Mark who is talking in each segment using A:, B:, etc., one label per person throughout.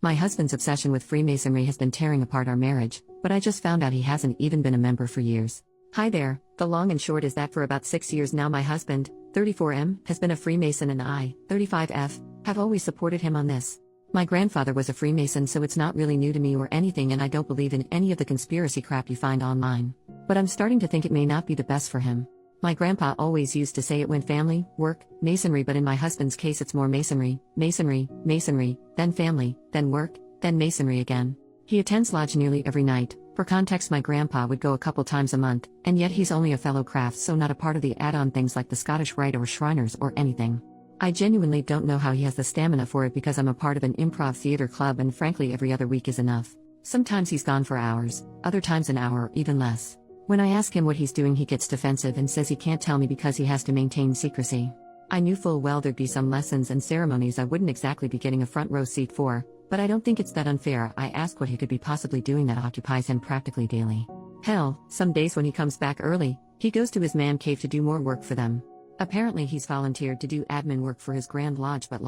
A: My husband's obsession with Freemasonry has been tearing apart our marriage, but I just found out he hasn't even been a member for years. Hi there, the long and short is that for about 6 years now my husband, 34M, has been a Freemason and I, 35F, have always supported him on this. My grandfather was a Freemason, so it's not really new to me or anything, and I don't believe in any of the conspiracy crap you find online. But I'm starting to think it may not be the best for him. My grandpa always used to say it went family, work, masonry, but in my husband's case it's more masonry, masonry, masonry, then family, then work, then masonry again. He attends lodge nearly every night. For context, my grandpa would go a couple times a month, and yet he's only a fellow craft, so not a part of the add-on things like the Scottish Rite or Shriners or anything. I genuinely don't know how he has the stamina for it, because I'm a part of an improv theater club and frankly every other week is enough. Sometimes he's gone for hours, other times an hour or even less. When I ask him what he's doing, he gets defensive and says he can't tell me because he has to maintain secrecy. I knew full well there'd be some lessons and ceremonies I wouldn't exactly be getting a front row seat for, but I don't think it's that unfair. I ask what he could be possibly doing that occupies him practically daily. Hell, some days when he comes back early, he goes to his man cave to do more work for them. Apparently he's volunteered to do admin work for his Grand Lodge, but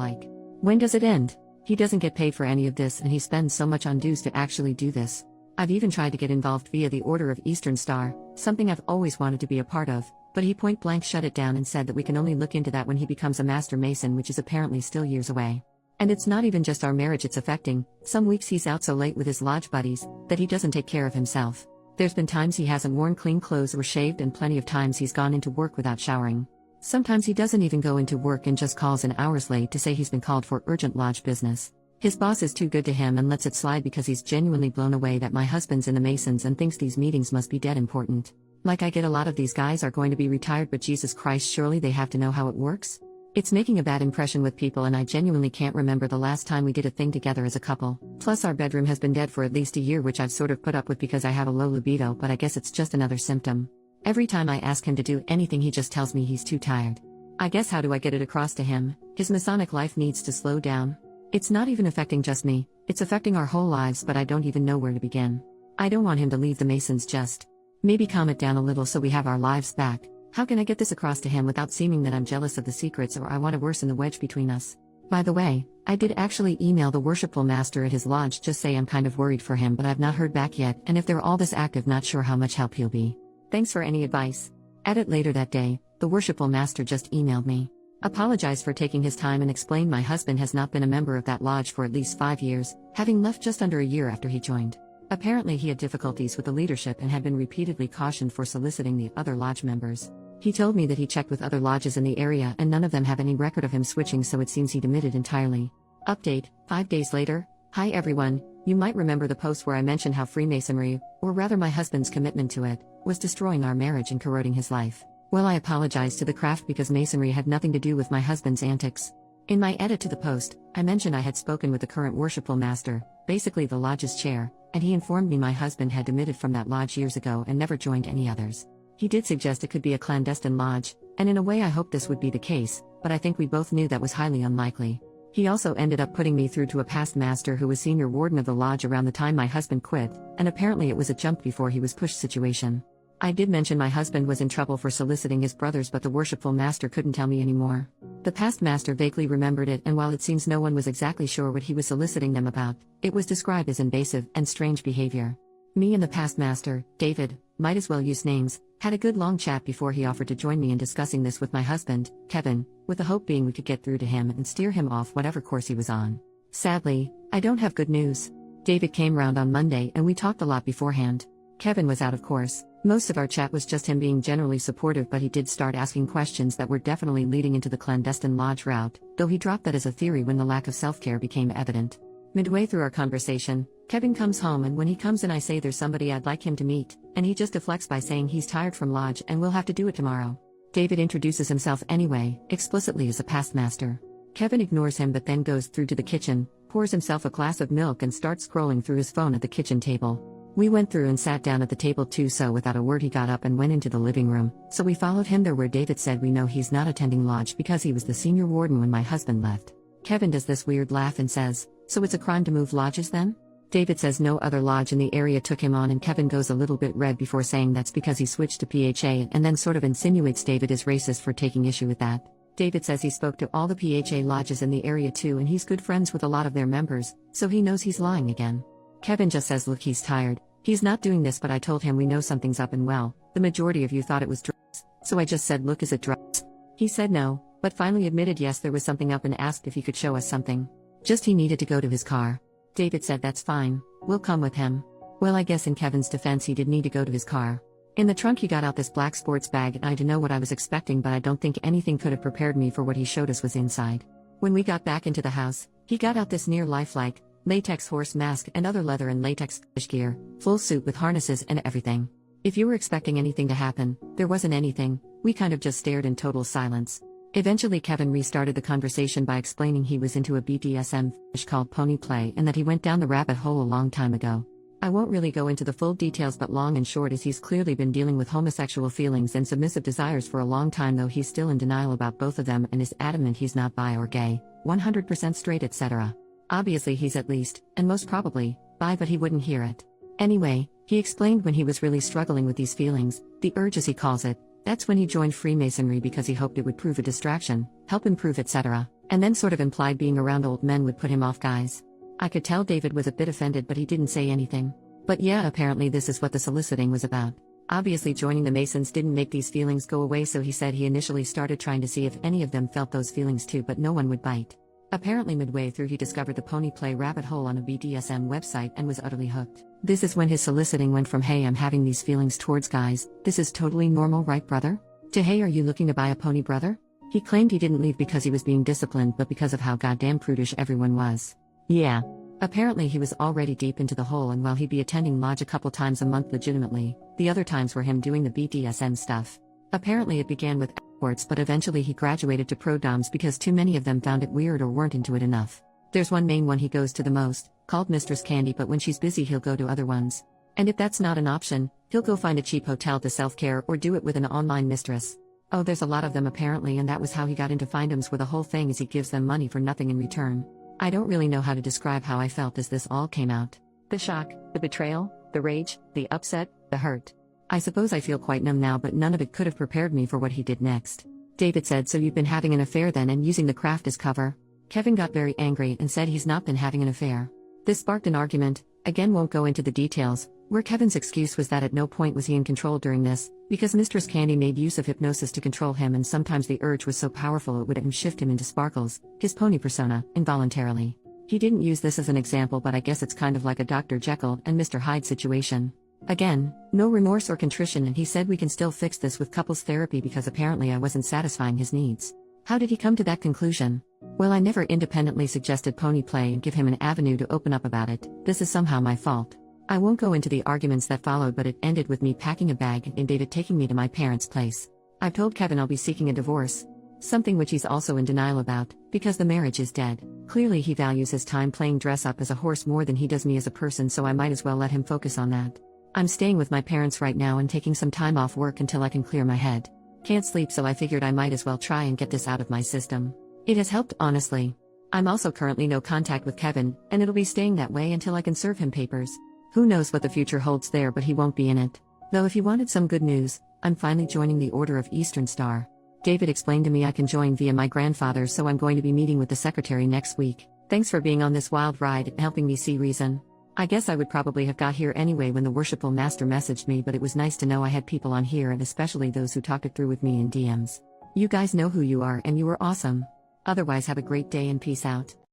A: when does it end? He doesn't get paid for any of this, and he spends so much on dues to actually do this. I've even tried to get involved via the Order of Eastern Star, something I've always wanted to be a part of, but he point blank shut it down and said that we can only look into that when he becomes a Master Mason, which is apparently still years away. And it's not even just our marriage it's affecting. Some weeks he's out so late with his lodge buddies that he doesn't take care of himself. There's been times he hasn't worn clean clothes or shaved, and plenty of times he's gone into work without showering. Sometimes he doesn't even go into work and just calls in hours late to say he's been called for urgent lodge business. His boss is too good to him and lets it slide because he's genuinely blown away that my husband's in the Masons and thinks these meetings must be dead important. Like, I get a lot of these guys are going to be retired, but Jesus Christ, surely they have to know how it works? It's making a bad impression with people, and I genuinely can't remember the last time we did a thing together as a couple. Plus our bedroom has been dead for at least a year, which I've sort of put up with because I have a low libido, but I guess it's just another symptom. Every time I ask him to do anything he just tells me he's too tired. I guess how do I get it across to him? His Masonic life needs to slow down. It's not even affecting just me, it's affecting our whole lives, but I don't even know where to begin. I don't want him to leave the Masons, just maybe calm it down a little so we have our lives back. How can I get this across to him without seeming that I'm jealous of the secrets or I want to worsen the wedge between us? By the way, I did actually email the worshipful master at his lodge, just say I'm kind of worried for him, but I've not heard back yet, and if they're all this active, not sure how much help he'll be. Thanks for any advice. At it later that day, the worshipful master just emailed me. Apologized for taking his time and explained my husband has not been a member of that lodge for at least 5 years, having left just under a year after he joined. Apparently he had difficulties with the leadership and had been repeatedly cautioned for soliciting the other lodge members. He told me that he checked with other lodges in the area and none of them have any record of him switching, so it seems he demitted entirely. Update, 5 days later. Hi everyone, you might remember the post where I mentioned how Freemasonry, or rather my husband's commitment to it, was destroying our marriage and corroding his life. Well, I apologized to the craft because Masonry had nothing to do with my husband's antics. In my edit to the post, I mentioned I had spoken with the current worshipful master, basically the lodge's chair, and he informed me my husband had demitted from that lodge years ago and never joined any others. He did suggest it could be a clandestine lodge, and in a way I hoped this would be the case, but I think we both knew that was highly unlikely. He also ended up putting me through to a past master who was senior warden of the lodge around the time my husband quit, and apparently it was a jump before he was pushed situation. I did mention my husband was in trouble for soliciting his brothers, but the worshipful master couldn't tell me anymore. The past master vaguely remembered it, and while it seems no one was exactly sure what he was soliciting them about, it was described as invasive and strange behavior. Me and the past master, David, might as well use names, had a good long chat before he offered to join me in discussing this with my husband, Kevin, with the hope being we could get through to him and steer him off whatever course he was on. Sadly, I don't have good news. David came round on Monday and we talked a lot beforehand. Kevin was out, of course. Most of our chat was just him being generally supportive, but he did start asking questions that were definitely leading into the clandestine lodge route, though he dropped that as a theory when the lack of self-care became evident. Midway through our conversation, Kevin comes home, and when he comes in I say there's somebody I'd like him to meet, and he just deflects by saying he's tired from lodge and will have to do it tomorrow. David introduces himself anyway, explicitly as a past master. Kevin ignores him but then goes through to the kitchen, pours himself a glass of milk and starts scrolling through his phone at the kitchen table. We went through and sat down at the table too, so without a word he got up and went into the living room, so we followed him there, where David said we know he's not attending lodge because he was the senior warden when my husband left. Kevin does this weird laugh and says, "So it's a crime to move lodges then?" David says no other lodge in the area took him on, and Kevin goes a little bit red before saying that's because he switched to PHA, and then sort of insinuates David is racist for taking issue with that. David says he spoke to all the PHA lodges in the area too and he's good friends with a lot of their members, so he knows he's lying again. Kevin just says look, he's tired, he's not doing this, but I told him we know something's up and well, the majority of you thought it was drugs, so I just said look, is it drugs? He said no, but finally admitted yes, there was something up and asked if he could show us something. Just he needed to go to his car. David said that's fine, we'll come with him. Well, I guess in Kevin's defense he did need to go to his car. In the trunk he got out this black sports bag and I didn't know what I was expecting, but I don't think anything could have prepared me for what he showed us was inside. When we got back into the house, he got out this near lifelike, latex horse mask and other leather and latex fish gear, full suit with harnesses and everything. If you were expecting anything to happen, there wasn't anything, we kind of just stared in total silence. Eventually Kevin restarted the conversation by explaining he was into a BDSM fetish called pony play and that he went down the rabbit hole a long time ago. I won't really go into the full details, but long and short is he's clearly been dealing with homosexual feelings and submissive desires for a long time, though he's still in denial about both of them and is adamant he's not bi or gay, 100% straight, etc. Obviously he's at least, and most probably, bi, but he wouldn't hear it. Anyway, he explained when he was really struggling with these feelings, the urge as he calls it, that's when he joined Freemasonry because he hoped it would prove a distraction, help improve, etc., and then sort of implied being around old men would put him off guys. I could tell David was a bit offended, but he didn't say anything. But yeah, apparently this is what the soliciting was about. Obviously joining the Masons didn't make these feelings go away, so he said he initially started trying to see if any of them felt those feelings too, but no one would bite. Apparently midway through he discovered the pony play rabbit hole on a BDSM website and was utterly hooked. This is when his soliciting went from hey, I'm having these feelings towards guys, this is totally normal, right brother? To hey, are you looking to buy a pony, brother? He claimed he didn't leave because he was being disciplined, but because of how goddamn prudish everyone was. Yeah. Apparently he was already deep into the hole, and while he'd be attending lodge a couple times a month legitimately, the other times were him doing the BDSM stuff. Apparently it began with escorts, but eventually he graduated to pro-doms because too many of them found it weird or weren't into it enough. There's one main one he goes to the most, called Mistress Candy, but when she's busy he'll go to other ones. And if that's not an option, he'll go find a cheap hotel to self-care or do it with an online mistress. Oh, there's a lot of them apparently, and that was how he got into findoms, where the whole thing is he gives them money for nothing in return. I don't really know how to describe how I felt as this all came out. The shock, the betrayal, the rage, the upset, the hurt. I suppose I feel quite numb now, but none of it could have prepared me for what he did next. David said, so you've been having an affair then and using the craft as cover? Kevin got very angry and said he's not been having an affair. This sparked an argument, again won't go into the details, where Kevin's excuse was that at no point was he in control during this, because Mistress Candy made use of hypnosis to control him, and sometimes the urge was so powerful it would shift him into Sparkles, his pony persona, involuntarily. He didn't use this as an example, but I guess it's kind of like a Dr. Jekyll and Mr. Hyde situation. Again, no remorse or contrition, and he said we can still fix this with couples therapy because apparently I wasn't satisfying his needs. How did he come to that conclusion? Well, I never independently suggested pony play and give him an avenue to open up about it. This is somehow my fault. I won't go into the arguments that followed, but it ended with me packing a bag and David taking me to my parents' place. I've told Kevin I'll be seeking a divorce. Something which he's also in denial about, because the marriage is dead. Clearly he values his time playing dress up as a horse more than he does me as a person, so I might as well let him focus on that. I'm staying with my parents right now and taking some time off work until I can clear my head. Can't sleep, so I figured I might as well try and get this out of my system. It has helped, honestly. I'm also currently no contact with Kevin, and it'll be staying that way until I can serve him papers. Who knows what the future holds there, but he won't be in it. Though if you wanted some good news, I'm finally joining the Order of Eastern Star. David explained to me I can join via my grandfather, so I'm going to be meeting with the secretary next week. Thanks for being on this wild ride and helping me see reason. I guess I would probably have got here anyway when the worshipful master messaged me, but it was nice to know I had people on here, and especially those who talked it through with me in DMs. You guys know who you are and you were awesome. Otherwise, have a great day and peace out.